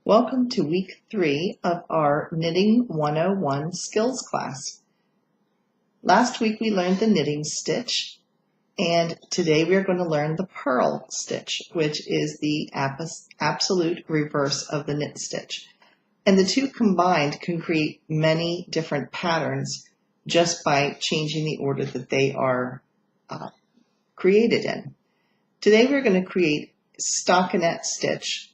Welcome to week 3 of our Knitting 101 skills class. Last week we learned the knitting stitch, and today we are going to learn the purl stitch, which is the absolute reverse of the knit stitch. And the two combined can create many different patterns just by changing the order that they are created in. Today we're going to create stockinette stitch,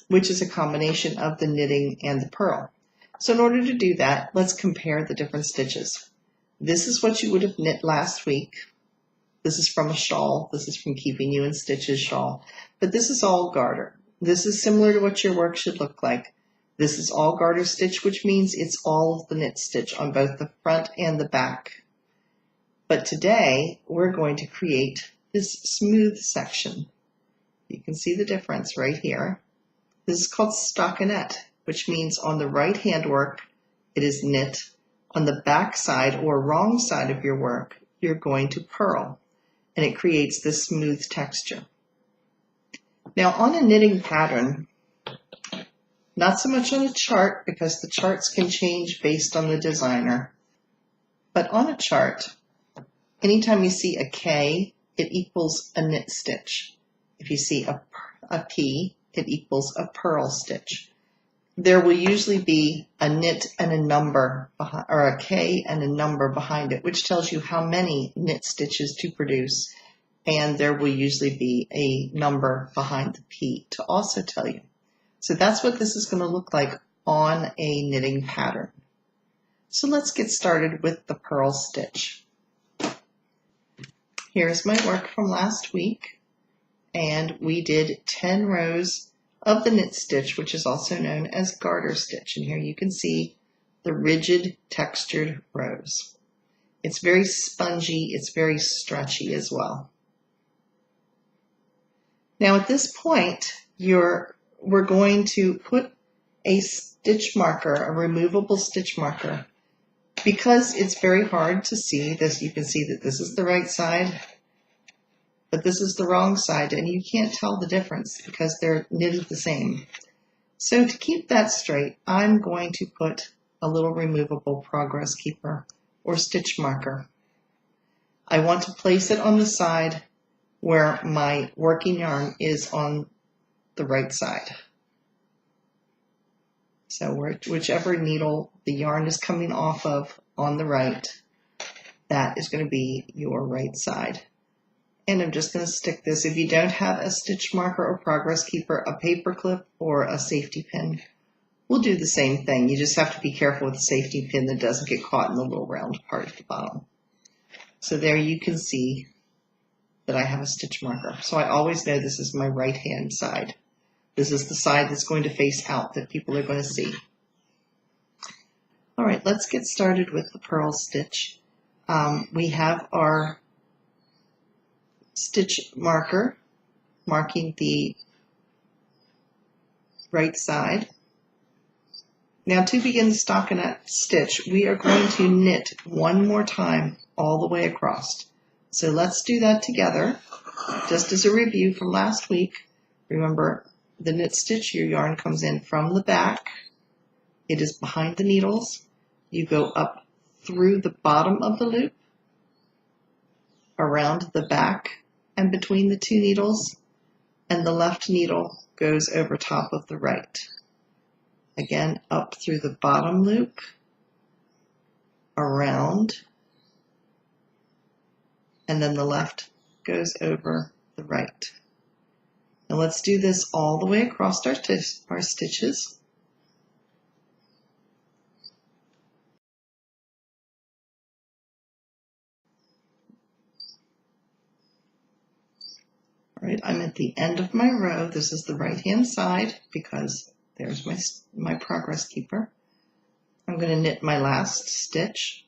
which is a combination of the knitting and the purl. So in order to do that, let's compare the different stitches. This is what you would have knit last week. This is from a shawl. This is from Keeping You in Stitches shawl. But this is all garter. This is similar to what your work should look like. This is all garter stitch, which means it's all of the knit stitch on both the front and the back. But today, we're going to create this smooth section. You can see the difference right here. This is called stockinette, which means on the right hand work, it is knit. On the back side or wrong side of your work, you're going to purl, and it creates this smooth texture. Now on a knitting pattern, not so much on a chart because the charts can change based on the designer, but on a chart, anytime you see a K, it equals a knit stitch. If you see a P, it equals a purl stitch. There will usually be a knit and a number behind, or a K and a number behind it, which tells you how many knit stitches to produce. And there will usually be a number behind the P to also tell you. So that's what this is going to look like on a knitting pattern. So let's get started with the purl stitch. Here's my work from last week. And we did 10 rows of the knit stitch, which is also known as garter stitch. And here you can see the rigid textured rows. It's very spongy, it's very stretchy as well. Now at this point, we're going to put a stitch marker, a removable stitch marker. Because it's very hard to see this, you can see that this is the right side, but this is the wrong side, and you can't tell the difference because they're knitted the same. So to keep that straight, I'm going to put a little removable progress keeper or stitch marker. I want to place it on the side where my working yarn is on the right side. So whichever needle the yarn is coming off of on the right, that is going to be your right side. And I'm just going to stick this. If you don't have a stitch marker or progress keeper, a paper clip or a safety pin will do the same thing. You just have to be careful with the safety pin that doesn't get caught in the little round part at the bottom. So there you can see that I have a stitch marker. So I always know this is my right hand side. This is the side that's going to face out that people are going to see. All right, let's get started with the purl stitch. We have our stitch marker marking the right side. Now to begin the stockinette stitch, we are going to knit one more time all the way across. So let's do that together. Just as a review from last week, remember the knit stitch, your yarn comes in from the back. It is behind the needles. You go up through the bottom of the loop, around the back and between the two needles, and the left needle goes over top of the right. Again, up through the bottom loop, around, and then the left goes over the right. Now let's do this all the way across our stitches. All right, I'm at the end of my row. This is the right hand side because there's my progress keeper. I'm going to knit my last stitch,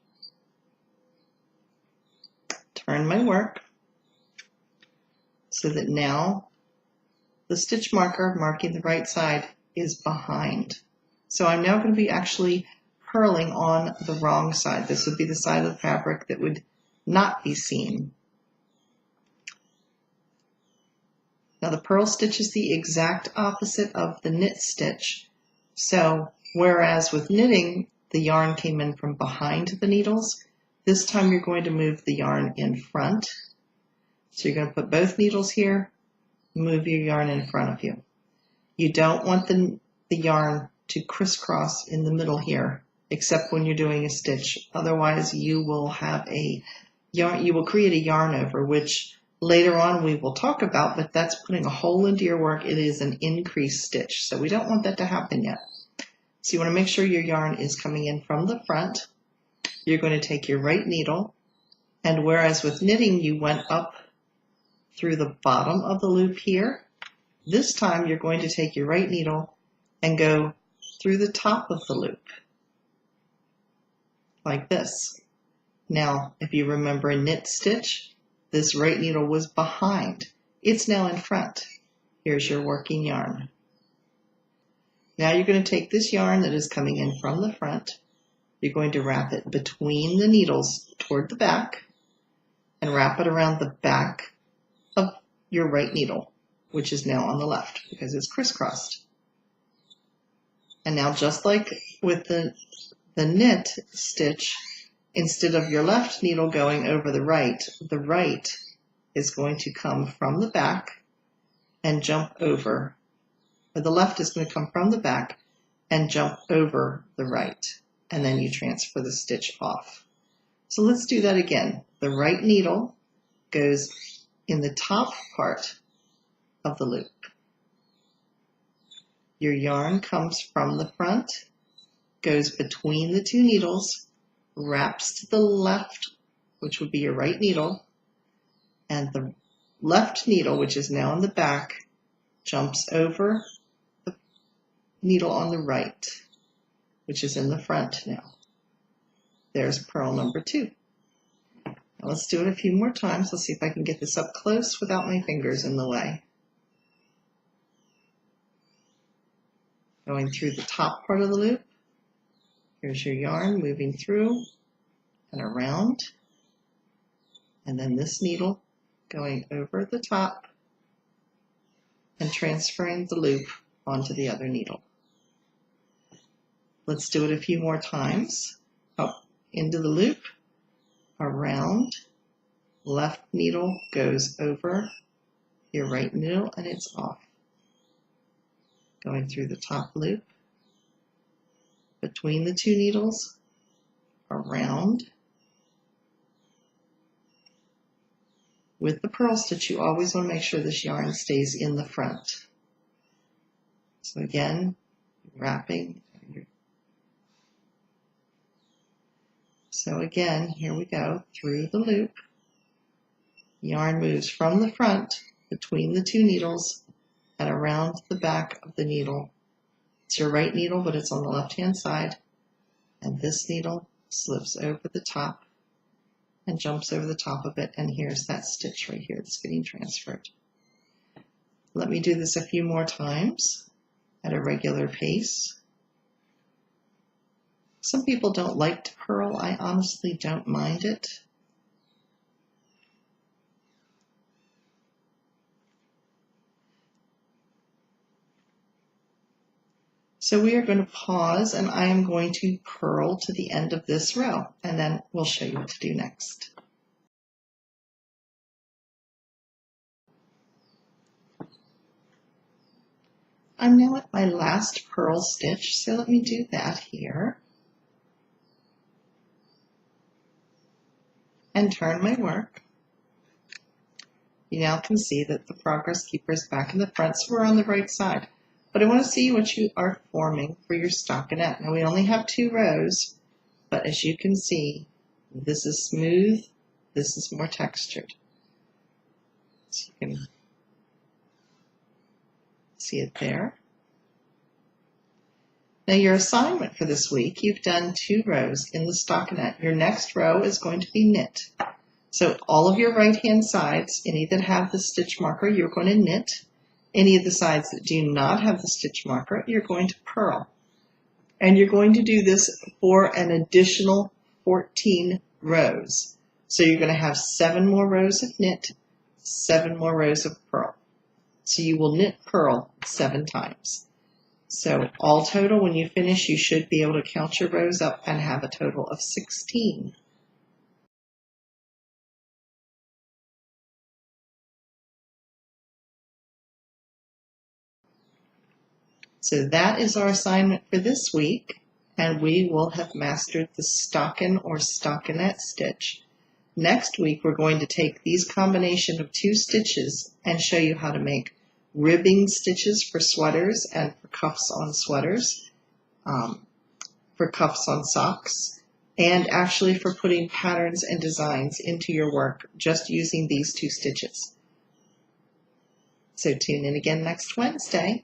turn my work so that now the stitch marker marking the right side is behind. So I'm now going to be actually purling on the wrong side. This would be the side of the fabric that would not be seen. Now the purl stitch is the exact opposite of the knit stitch. So whereas with knitting, the yarn came in from behind the needles, this time you're going to move the yarn in front. So you're going to put both needles here, move your yarn in front of you. You don't want the yarn to crisscross in the middle here, except when you're doing a stitch. Otherwise, you will have a yarn, you will create a yarn over, which later on we will talk about, but that's putting a hole into your work. It is an increased stitch, so we don't want that to happen yet. So you want to make sure your yarn is coming in from the front. You're going to take your right needle, and whereas with knitting you went up through the bottom of the loop here, this time you're going to take your right needle and go through the top of the loop, like this. Now, if you remember a knit stitch, this right needle was behind. It's now in front. Here's your working yarn. Now you're going to take this yarn that is coming in from the front, you're going to wrap it between the needles toward the back, and wrap it around the back of your right needle, which is now on the left because it's crisscrossed. And now, just like with the knit stitch, instead of your left needle going over the right is going to come from the back and jump over, or the left is going to come from the back and jump over the right, and then you transfer the stitch off. So let's do that again. The right needle goes in the top part of the loop. Your yarn comes from the front, goes between the two needles, wraps to the left, which would be your right needle, and the left needle, which is now in the back, jumps over the needle on the right, which is in the front now. There's purl number 2. Now let's do it a few more times. Let's see if I can get this up close without my fingers in the way. Going through the top part of the loop. Here's your yarn moving through and around. And then this needle going over the top and transferring the loop onto the other needle. Let's do it a few more times. Up into the loop, around, left needle goes over your right needle and it's off. Going through the top loop, between the two needles, around. With the purl stitch, you always want to make sure this yarn stays in the front. So again, wrapping. So again, here we go, through the loop. Yarn moves from the front, between the two needles, and around the back of the needle. It's your right needle, but it's on the left-hand side. And this needle slips over the top and jumps over the top of it. And here's that stitch right here that's getting transferred. Let me do this a few more times at a regular pace. Some people don't like to purl. I honestly don't mind it. So we are going to pause and I am going to purl to the end of this row and then we'll show you what to do next. I'm now at my last purl stitch, so let me do that here. And turn my work. You now can see that the progress keeper is back in the front, so we're on the right side. But I want to see what you are forming for your stockinette. Now we only have 2 rows, but as you can see, this is smooth, this is more textured. So you can see it there. Now your assignment for this week, you've done 2 rows in the stockinette. Your next row is going to be knit. So all of your right-hand sides, any that have the stitch marker, you're going to knit. Any of the sides that do not have the stitch marker, you're going to purl. And you're going to do this for an additional 14 rows. So you're going to have 7 more rows of knit, 7 more rows of purl. So you will knit purl 7 times. So all total, when you finish, you should be able to count your rows up and have a total of 16. So that is our assignment for this week, and we will have mastered the stockin or stockinette stitch. Next week, we're going to take these combination of 2 stitches and show you how to make ribbing stitches for sweaters and for cuffs on sweaters, for cuffs on socks, and actually for putting patterns and designs into your work just using these 2 stitches. So tune in again next Wednesday.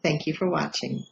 Thank you for watching.